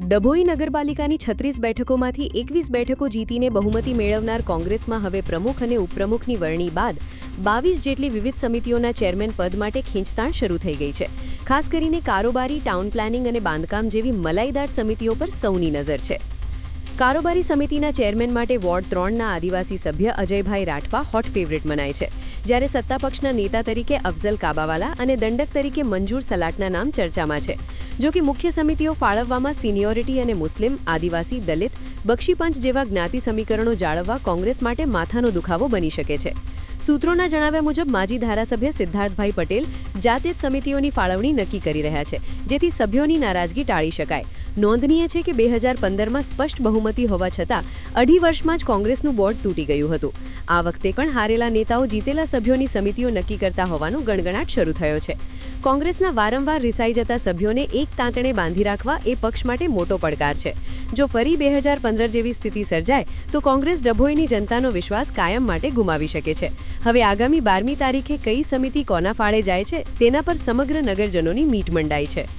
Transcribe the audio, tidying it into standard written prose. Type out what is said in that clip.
ડભોઈ નગરપાલિકાની 36 બેઠકોમાંથી 21 બેઠકો જીતીને બહુમતી મેળવનાર કોંગ્રેસમાં હવે પ્રમુખ અને ઉપપ્રમુખની વરણી બાદ 22 જેટલી વિવિધ સમિતિઓના ચેરમેન પદ માટે ખેંચતાણ શરૂ થઈ ગઈ છે. ખાસ કરીને કારોબારી, ટાઉન પ્લાનિંગ અને બાંધકામ જેવી મલાઈદાર સમિતિઓ પર સૌની નજર છે. કારોબારી સમિતિના ચેરમેન માટે વોર્ડ 3ના આદિવાસી સભ્ય અજયભાઈ રાઠવા હોટ ફેવરિટ મનાય છે, જ્યારે સત્તાપક્ષના નેતા તરીકે અફઝલ કાબાવાલા અને દંડક તરીકે મંજૂર સલાટના નામ ચર્ચામાં છે. જો કે મુખ્ય સમિતિઓ ફાળવવામાં સિનિયોરિટી અને મુસ્લિમ, આદિવાસી, દલિત, બક્ષીપંચ જેવા જ્ઞાતિ સમીકરણો જાળવવા કોંગ્રેસ માટે માથાનો દુખાવો બની શકે છે. સૂત્રોના જણાવ્યા મુજબ માજી ધારાસભ્ય સિદ્ધાર્થભાઈ પટેલ જાતે જ સમિતિઓની ફાળવણી નક્કી કરી રહ્યા છે, જેથી સભ્યોની નારાજગી ટાળી શકાય. નોંધનીય છે કે 2015માં સ્પષ્ટ બહુમતી હોવા છતાં 2.5 વર્ષમાં જ કોંગ્રેસનું બોર્ડ તૂટી ગયું હતું. આ વખતે પણ હારેલા નેતાઓ જીતેલા સભ્યોની સમિતિઓ નક્કી કરતા હોવાનો ગણગણાટ શરૂ થયો છે. કોંગ્રેસના વારંવાર રિસાઈ જતા સભ્યોને એક તાંતણે બાંધી રાખવા એ પક્ષ માટે મોટો પડકાર છે. જો ફરી 2015 જેવી સ્થિતિ સર્જાય તો કોંગ્રેસ ડભોઈની જનતાનો વિશ્વાસ કાયમ માટે ગુમાવી શકે છે. હવે આગામી 12મી તારીખે કઈ સમિતિ કોના ફાળે જાય છે તેના પર સમગ્ર નગરજનોની મીટ મંડાઈ છે.